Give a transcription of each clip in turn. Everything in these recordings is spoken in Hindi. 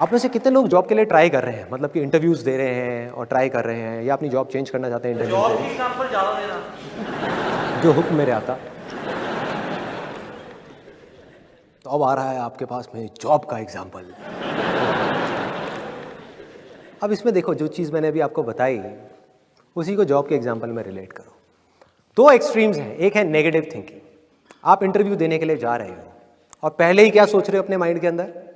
आप में से कितने लोग जॉब के लिए ट्राई कर रहे हैं, मतलब कि इंटरव्यूज दे रहे हैं और ट्राई कर रहे हैं, या अपनी जॉब चेंज करना चाहते हैं? जॉब की एग्जांपल ज़्यादा देना जो हुक्म मेरे आता। तो अब आ रहा है आपके पास में जॉब का एग्जाम्पल। अब इसमें देखो, जो चीज़ मैंने अभी आपको बताई उसी को जॉब के एग्जाम्पल में रिलेट करो। दो एक्सट्रीम्स हैं, एक है नेगेटिव थिंकिंग। आप इंटरव्यू देने के लिए जा रहे हो और पहले ही क्या सोच रहे हो अपने माइंड के अंदर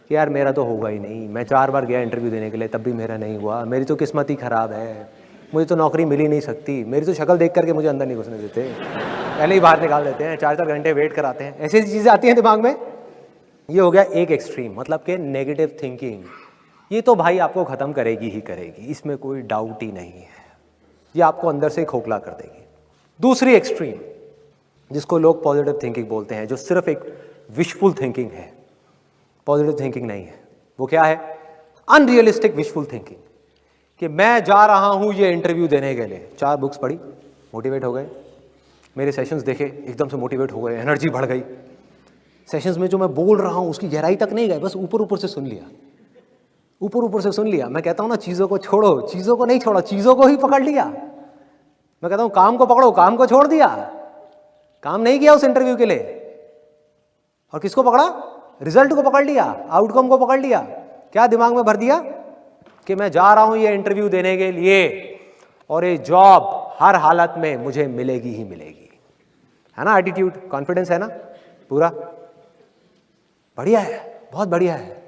कि यार मेरा तो होगा ही नहीं, मैं 4 बार गया इंटरव्यू देने के लिए तब भी मेरा नहीं हुआ, मेरी तो किस्मत ही ख़राब है, मुझे तो नौकरी मिल ही नहीं सकती, मेरी तो शक्ल देख करके मुझे अंदर नहीं घुसने देते, पहले ही बाहर निकाल देते हैं, 4-4 घंटे वेट कराते हैं। ऐसी चीज़ें आती हैं दिमाग में। ये हो गया एक एक्सट्रीम, मतलब कि नेगेटिव थिंकिंग। ये तो भाई आपको ख़त्म करेगी ही करेगी, इसमें कोई डाउट ही नहीं है, ये आपको अंदर से खोखला कर देगी। दूसरी एक्सट्रीम, जिसको लोग पॉजिटिव थिंकिंग बोलते हैं, जो सिर्फ एक विशफुल थिंकिंग है, पॉजिटिव थिंकिंग नहीं है। वो क्या है? Unrealistic wishful thinking. कि मैं जा रहा हूं ये इंटरव्यू देने के लिए, 4 बुक्स पढ़ी, मोटिवेट हो गए, मेरे सेशंस देखे, एकदम से मोटिवेट हो गए, एनर्जी बढ़ गई। सेशंस में जो मैं बोल रहा हूं उसकी गहराई तक नहीं गए, बस ऊपर ऊपर से सुन लिया, ऊपर ऊपर से सुन लिया। मैं कहता हूं ना, चीज़ों को छोड़ो, चीज़ों को नहीं छोड़ा, चीज़ों को ही पकड़ लिया। मैं कहता हूं काम को पकड़ो, काम को छोड़ दिया, काम नहीं किया उस इंटरव्यू के लिए। और किसको पकड़ा? रिजल्ट को पकड़ लिया, आउटकम को पकड़ लिया। क्या दिमाग में भर दिया कि मैं जा रहा हूं ये इंटरव्यू देने के लिए और ये जॉब हर हालत में मुझे मिलेगी ही मिलेगी। है ना एटीट्यूड, कॉन्फिडेंस है ना पूरा? बढ़िया है, बहुत बढ़िया है।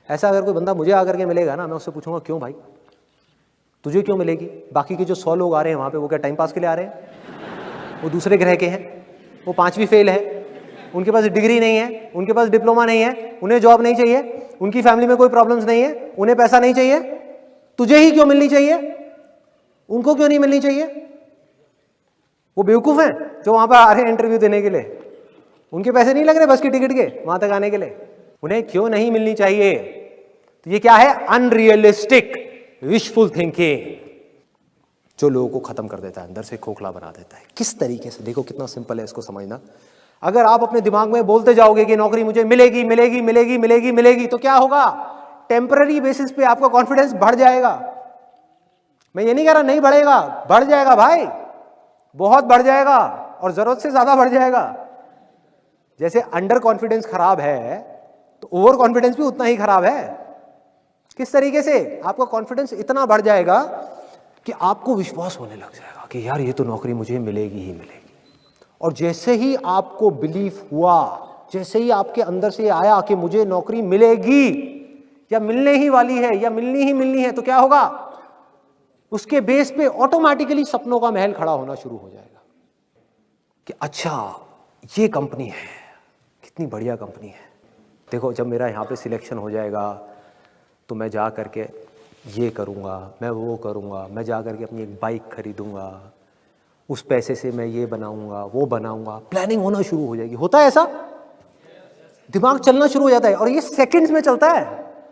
ऐसा अगर कोई बंदा मुझे आकर के मिलेगा ना, मैं उससे पूछूंगा क्यों भाई, तुझे क्यों मिलेगी? बाकी के जो 100 लोग आ रहे हैं वहां पे, वो क्या टाइम पास के लिए आ रहे हैं? वो दूसरे ग्रह के हैं, वो 5वीं फेल है, उनके पास डिग्री नहीं है, उनके पास डिप्लोमा नहीं है, उन्हें जॉब नहीं चाहिए, उनकी फैमिली में कोई प्रॉब्लम्स नहीं है, उन्हें पैसा नहीं चाहिए। तुझे ही क्यों मिलनी चाहिए? उनको क्यों नहीं मिलनी चाहिए? वो बेवकूफ हैं जो वहां पर आ रहे हैं इंटरव्यू देने के लिए, उनके पैसे नहीं लग रहे बस की टिकट के वहां तक आने के लिए, उन्हें क्यों नहीं मिलनी चाहिए? तो ये क्या है? अनरियलिस्टिक विशफुल थिंकिंग, जो लोगों को खत्म कर देता है, अंदर से खोखला बना देता है। किस तरीके से? देखो कितना सिंपल है इसको समझना। अगर आप अपने दिमाग में बोलते जाओगे कि नौकरी मुझे मिलेगी मिलेगी मिलेगी मिलेगी मिलेगी, तो क्या होगा? टेम्पररी बेसिस पे आपका कॉन्फिडेंस बढ़ जाएगा। मैं ये नहीं कह रहा नहीं बढ़ेगा, बढ़ जाएगा भाई, बहुत बढ़ जाएगा, और जरूरत से ज्यादा बढ़ जाएगा। जैसे अंडर कॉन्फिडेंस खराब है तो ओवर कॉन्फिडेंस भी उतना ही खराब है। किस तरीके से? आपका कॉन्फिडेंस इतना बढ़ जाएगा कि आपको विश्वास होने लग जाएगा कि यार ये तो नौकरी मुझे मिलेगी ही मिलेगी। और जैसे ही आपको बिलीफ हुआ, जैसे ही आपके अंदर से आया कि मुझे नौकरी मिलेगी या मिलने ही वाली है या मिलनी ही मिलनी है, तो क्या होगा? उसके बेस पे ऑटोमेटिकली सपनों का महल खड़ा होना शुरू हो जाएगा कि अच्छा ये कंपनी है, कितनी बढ़िया कंपनी है। देखो जब मेरा यहाँ पे सिलेक्शन हो जाएगा तो मैं जा करके ये करूँगा, मैं वो करूँगा, मैं जा करके अपनी एक बाइक खरीदूँगा, उस पैसे से मैं ये बनाऊँगा वो बनाऊँगा। प्लानिंग होना शुरू हो जाएगी। होता है ऐसा? दिमाग चलना शुरू हो जाता है, और ये सेकंड्स में चलता है।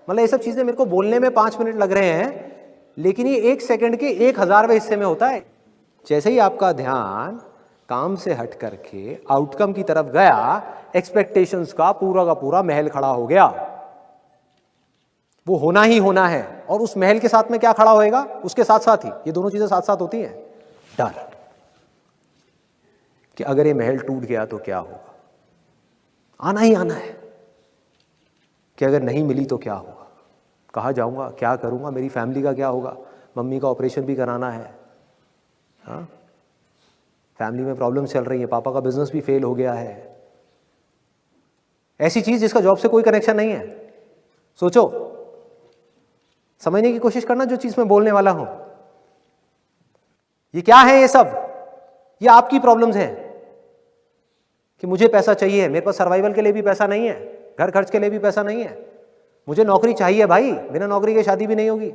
मतलब ये सब चीज़ें मेरे को बोलने में 5 मिनट लग रहे हैं, लेकिन ये 1 सेकंड के 1000वें हिस्से में होता है। जैसे ही आपका ध्यान काम से हट करके आउटकम की तरफ गया, एक्सपेक्टेशंस का पूरा महल खड़ा हो गया। वो होना ही होना है, और उस महल के साथ में क्या खड़ा होएगा? उसके साथ साथ ही ये दोनों चीजें साथ साथ होती हैं। डर कि अगर ये महल टूट गया तो क्या होगा? आना ही आना है कि अगर नहीं मिली तो क्या होगा, कहाँ जाऊंगा, क्या करूंगा, मेरी फैमिली का क्या होगा, मम्मी का ऑपरेशन भी कराना है, हाँ फैमिली में प्रॉब्लम चल रही है, पापा का बिजनेस भी फेल हो गया है। ऐसी चीज जिसका जॉब से कोई कनेक्शन नहीं है। सोचो, समझने की कोशिश करना जो चीज मैं बोलने वाला हूं। ये क्या है? ये सब ये आपकी प्रॉब्लम्स हैं कि मुझे पैसा चाहिए, मेरे पास सर्वाइवल के लिए भी पैसा नहीं है, घर खर्च के लिए भी पैसा नहीं है, मुझे नौकरी चाहिए भाई, बिना नौकरी के शादी भी नहीं होगी।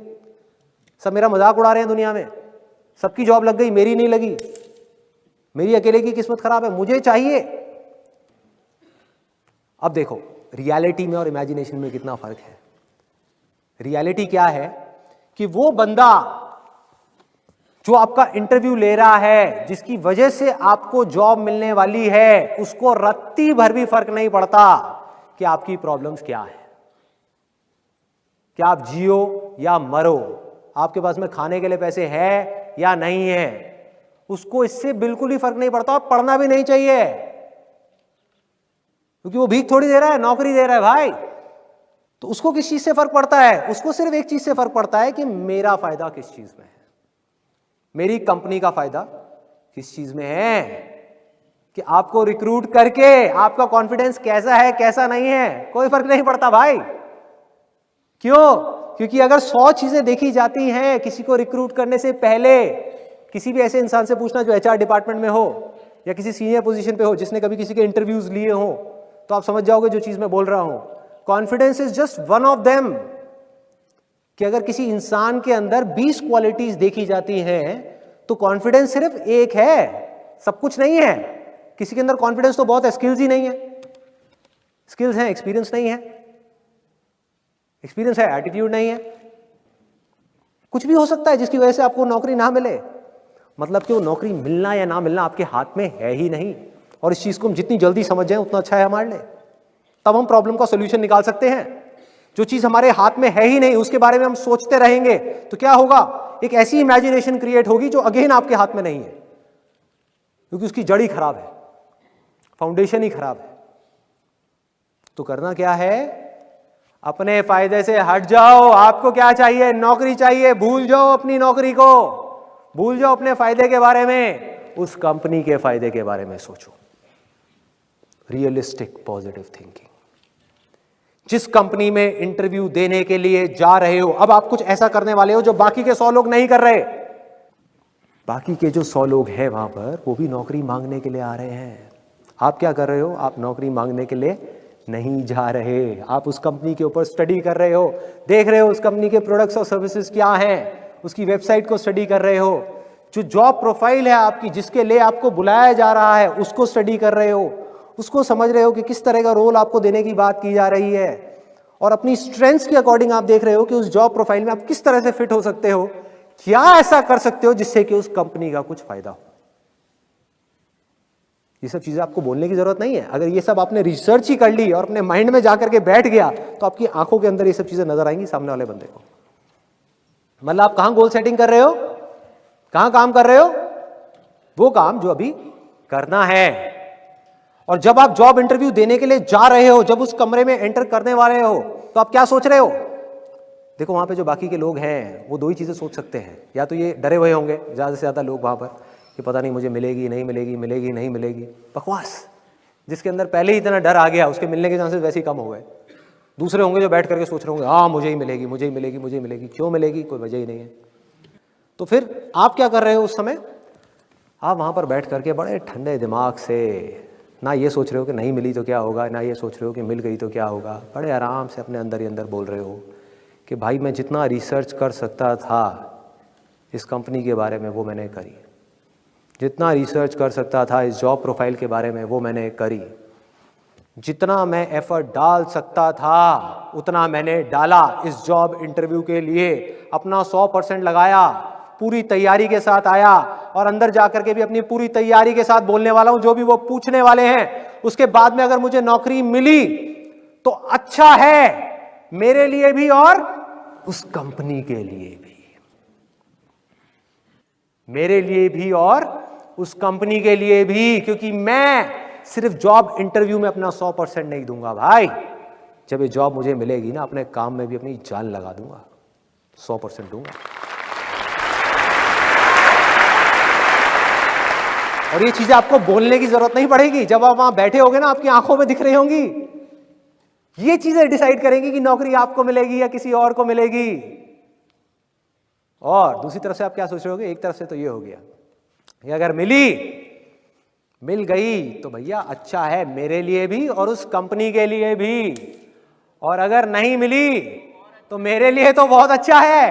सब मेरा मजाक उड़ा रहे हैं दुनिया में, सबकी जॉब लग गई, मेरी नहीं लगी, मेरी अकेले की किस्मत खराब है, मुझे चाहिए। अब देखो रियलिटी में और इमेजिनेशन में कितना फर्क है। रियलिटी क्या है कि वो बंदा जो आपका इंटरव्यू ले रहा है, जिसकी वजह से आपको जॉब मिलने वाली है, उसको रत्ती भर भी फर्क नहीं पड़ता कि आपकी प्रॉब्लम्स क्या है। कि आप जियो या मरो, आपके पास में खाने के लिए पैसे है या नहीं है, उसको इससे बिल्कुल ही फर्क नहीं पड़ता और पढ़ना भी नहीं चाहिए, क्योंकि वो भीख थोड़ी दे रहा है, नौकरी दे रहा है भाई। तो उसको किस चीज से फर्क पड़ता है? उसको सिर्फ एक चीज से फर्क पड़ता है कि मेरा फायदा किस चीज में है, मेरी कंपनी का फायदा किस चीज में है, कि आपको रिक्रूट करके आपका कॉन्फिडेंस कैसा है कैसा नहीं है, कोई फर्क नहीं पड़ता भाई। क्यों? क्योंकि अगर 100 चीजें देखी जाती हैं किसी को रिक्रूट करने से पहले, किसी भी ऐसे इंसान से पूछना जो एचआर डिपार्टमेंट में हो या किसी सीनियर पोजीशन पे हो, जिसने कभी किसी के इंटरव्यूज लिए हो, तो आप समझ जाओगे जो चीज मैं बोल रहा हूं। Confidence is just one of them. कि अगर किसी इंसान के अंदर 20 क्वालिटीज देखी जाती हैं तो कॉन्फिडेंस सिर्फ एक है, सब कुछ नहीं है। किसी के अंदर कॉन्फिडेंस तो बहुत है, स्किल्स ही नहीं है। स्किल्स हैं, एक्सपीरियंस नहीं है। एक्सपीरियंस है, एटीट्यूड नहीं है। कुछ भी हो सकता है जिसकी वजह से आपको नौकरी ना मिले। मतलब कि वो नौकरी मिलना या ना मिलना आपके हाथ में है ही नहीं। और इस चीज को हम जितनी जल्दी समझ जाएं उतना अच्छा है हमारे लिए, तब हम प्रॉब्लम का सोल्यूशन निकाल सकते हैं। जो चीज हमारे हाथ में है ही नहीं उसके बारे में हम सोचते रहेंगे तो क्या होगा? एक ऐसी इमेजिनेशन क्रिएट होगी जो अगेन आपके हाथ में नहीं है, क्योंकि उसकी जड़ ही खराब है, फाउंडेशन ही खराब है। तो करना क्या है? अपने फायदे से हट जाओ। आपको क्या चाहिए? नौकरी चाहिए, भूल जाओ अपनी नौकरी को, भूल जाओ अपने फायदे के बारे में, उस कंपनी के फायदे के बारे में सोचो। Realistic positive thinking. जिस कंपनी में इंटरव्यू देने के लिए जा रहे हो, अब आप कुछ ऐसा करने वाले हो जो बाकी के 100 लोग नहीं कर रहे। बाकी के जो 100 लोग हैं वहां पर, वो भी नौकरी मांगने के लिए आ रहे हैं। आप क्या कर रहे हो? आप नौकरी मांगने के लिए नहीं जा रहे। आप उस कंपनी के ऊपर स्टडी कर रहे हो, देख रहे हो उस कंपनी के प्रोडक्ट्स और सर्विसेज क्या हैं, उसकी वेबसाइट को स्टडी कर रहे हो। जो जॉब प्रोफाइल है आपकी, जिसके लिए आपको बुलाया जा रहा है, उसको स्टडी कर रहे हो, उसको समझ रहे हो कि किस तरह का रोल आपको देने की बात की जा रही है। और अपनी स्ट्रेंथ्स के अकॉर्डिंग आप देख रहे हो कि उस जॉब प्रोफाइल में आप किस तरह से फिट हो सकते हो, क्या ऐसा कर सकते हो जिससे कि उस कंपनी का कुछ फायदा हो। ये सब चीजें आपको बोलने की जरूरत नहीं है। अगर ये सब आपने रिसर्च ही कर ली और अपने माइंड में जाकर के बैठ गया तो आपकी आंखों के अंदर ये सब चीजें नजर आएंगी सामने वाले बंदे को। मतलब आप कहां गोल सेटिंग कर रहे हो, कहां काम कर रहे हो? वो काम जो अभी करना है। और जब आप जॉब इंटरव्यू देने के लिए जा रहे हो, जब उस कमरे में एंटर करने वाले हो, तो आप क्या सोच रहे हो? देखो वहां पे जो बाकी के लोग हैं वो दो ही चीजें सोच सकते हैं। या तो ये डरे हुए होंगे ज्यादा से ज्यादा लोग वहां पर कि पता नहीं मुझे मिलेगी नहीं मिलेगी, मिलेगी नहीं मिलेगी, बकवास। जिसके अंदर पहले ही इतना डर आ गया उसके मिलने के चांसेस वैसे ही कम हो गए। दूसरे होंगे जो बैठ करके सोच रहे होंगे हाँ मुझे ही मिलेगी, मुझे ही मिलेगी, मुझे ही मिलेगी। क्यों मिलेगी? कोई वजह ही नहीं है। तो फिर आप क्या कर रहे हो उस समय? आप वहां पर बैठ करके बड़े ठंडे दिमाग से ना ये सोच रहे हो कि नहीं मिली तो क्या होगा, ना ये सोच रहे हो कि मिल गई तो क्या होगा। बड़े आराम से अपने अंदर ही अंदर बोल रहे हो कि भाई मैं जितना रिसर्च कर सकता था इस कंपनी के बारे में वो मैंने करी, जितना रिसर्च कर सकता था इस जॉब प्रोफाइल के बारे में वो मैंने करी, जितना मैं एफर्ट डाल सकता था उतना मैंने डाला इस जॉब इंटरव्यू के लिए। अपना 100% लगाया, पूरी तैयारी के साथ आया और अंदर जाकर के भी अपनी पूरी तैयारी के साथ बोलने वाला हूं। जो भी वो पूछने वाले हैं उसके बाद में अगर मुझे नौकरी मिली तो अच्छा है मेरे लिए भी और उस कंपनी के लिए भी, मेरे लिए भी और उस कंपनी के लिए भी। क्योंकि मैं सिर्फ जॉब इंटरव्यू में अपना 100% नहीं दूंगा भाई। जब ये जॉब मुझे मिलेगी ना, अपने काम में भी अपनी जान लगा दूंगा, 100% दूंगा। और ये चीजें आपको बोलने की जरूरत नहीं पड़ेगी। जब आप वहां बैठे होगे ना, आपकी आंखों में दिख रही होंगी। ये चीजें डिसाइड करेंगी कि नौकरी आपको मिलेगी या किसी और को मिलेगी। और दूसरी तरफ से आप क्या सोच रहे होगे? एक तरफ से तो ये हो गया कि अगर मिल गई तो भैया अच्छा है मेरे लिए भी और उस कंपनी के लिए भी, और अगर नहीं मिली तो मेरे लिए तो बहुत अच्छा है,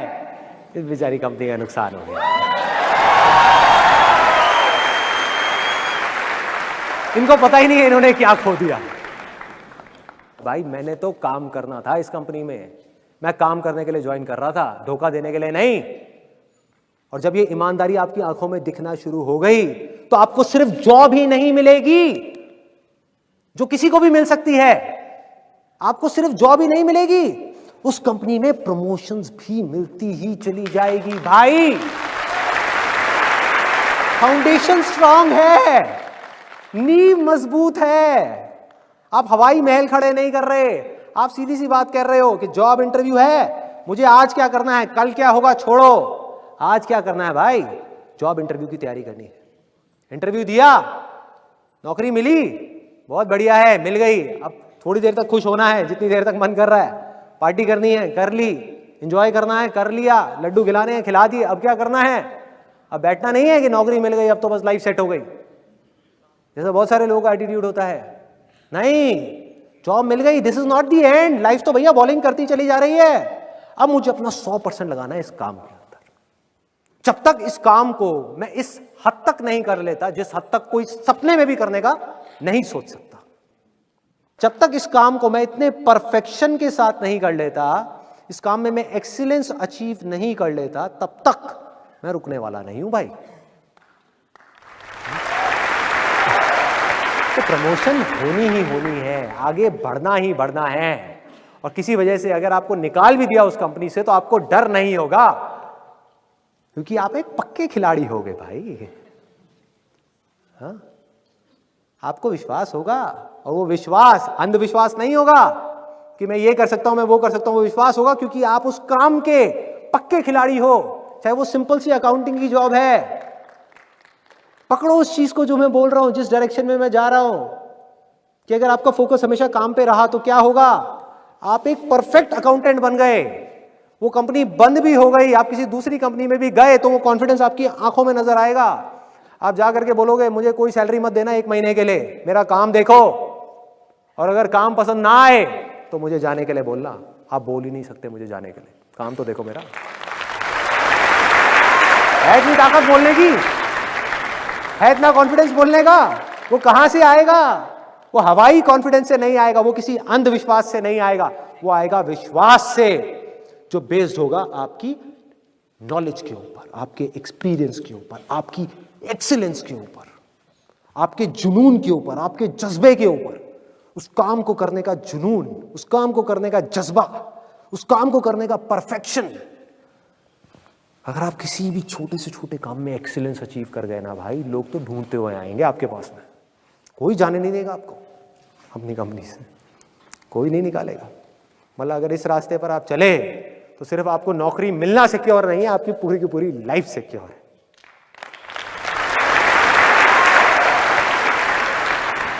इस बेचारी कंपनी का नुकसान हो गया। इनको पता ही नहीं है इन्होंने क्या खो दिया। भाई मैंने तो काम करना था इस कंपनी में, मैं काम करने के लिए ज्वाइन कर रहा था, धोखा देने के लिए नहीं। और जब ये ईमानदारी आपकी आंखों में दिखना शुरू हो गई तो आपको सिर्फ जॉब ही नहीं मिलेगी जो किसी को भी मिल सकती है। आपको सिर्फ जॉब ही नहीं मिलेगी, उस कंपनी में प्रमोशंस भी मिलती ही चली जाएगी भाई। फाउंडेशन स्ट्रांग है, नींव मजबूत है। आप हवाई महल खड़े नहीं कर रहे, आप सीधी सी बात कर रहे हो कि जॉब इंटरव्यू है, मुझे आज क्या करना है, कल क्या होगा छोड़ो, आज क्या करना है भाई, जॉब इंटरव्यू की तैयारी करनी है। इंटरव्यू दिया, नौकरी मिली, बहुत बढ़िया है, मिल गई। अब थोड़ी देर तक खुश होना है, जितनी देर तक मन कर रहा है, पार्टी करनी है कर ली, एंजॉय करना है कर लिया, लड्डू खिलाने हैं खिला दिए। अब क्या करना है, अब बैठना नहीं है कि नौकरी मिल गई अब तो बस लाइफ सेट हो गई, जैसा बहुत सारे लोगों का एटीट्यूड होता है। नहीं, जॉब मिल गई, this is not the and, life तो भैया बॉलिंग करती चली जा रही है। अब मुझे अपना 100% लगाना है इस काम के अंदर। जब तक इस काम को मैं इस हद तक नहीं कर लेता जिस हद तक कोई सपने में भी करने का नहीं सोच सकता, जब तक इस काम को मैं इतने परफेक्शन के साथ नहीं कर लेता, इस काम में मैं एक्सीलेंस अचीव नहीं कर लेता, तब तक मैं रुकने वाला नहीं हूं भाई। तो प्रमोशन होनी ही होनी है, आगे बढ़ना ही बढ़ना है। और किसी वजह से अगर आपको निकाल भी दिया उस कंपनी से तो आपको डर नहीं होगा, क्योंकि आप एक पक्के खिलाड़ी हो गए भाई। हाँ? आपको विश्वास होगा, और वो विश्वास अंधविश्वास नहीं होगा कि मैं ये कर सकता हूं मैं वो कर सकता हूं। वो विश्वास होगा क्योंकि आप उस काम के पक्के खिलाड़ी हो, चाहे वो सिंपल सी अकाउंटिंग की जॉब है। पकड़ो उस चीज को जो मैं बोल रहा हूं, जिस डायरेक्शन में मैं जा रहा हूं, कि अगर आपका फोकस हमेशा काम पे रहा तो क्या होगा, आप एक परफेक्ट अकाउंटेंट बन गए। वो कंपनी बंद भी हो गई, आप किसी दूसरी कंपनी में भी गए तो वो कॉन्फिडेंस आपकी आंखों में नजर आएगा। आप जा करके बोलोगे मुझे कोई सैलरी मत देना 1 महीने के लिए, मेरा काम देखो, और अगर काम पसंद ना आए तो मुझे जाने के लिए बोलना। आप बोल ही नहीं सकते मुझे जाने के लिए, काम तो देखो मेरा। है इतनी ताकत बोलने की, है इतना कॉन्फिडेंस बोलने का, वो कहां से आएगा? वो हवाई कॉन्फिडेंस से नहीं आएगा, वो किसी अंधविश्वास से नहीं आएगा, वो आएगा विश्वास से, जो बेस्ड होगा आपकी नॉलेज के ऊपर, आपके एक्सपीरियंस के ऊपर, आपकी एक्सीलेंस के ऊपर, आपके जुनून के ऊपर, आपके जज्बे के ऊपर। उस काम को करने का जुनून, उस काम को करने का जज्बा, उस काम को करने का परफेक्शन। अगर आप किसी भी छोटे से छोटे काम में एक्सीलेंस अचीव कर गए ना भाई, लोग तो ढूंढते हुए आएंगे आपके पास में। कोई जाने नहीं देगा आपको अपनी कंपनी से, कोई नहीं निकालेगा। मतलब अगर इस रास्ते पर आप चले तो सिर्फ आपको नौकरी मिलना सिक्योर नहीं है, आपकी पूरी की पूरी लाइफ सिक्योर है।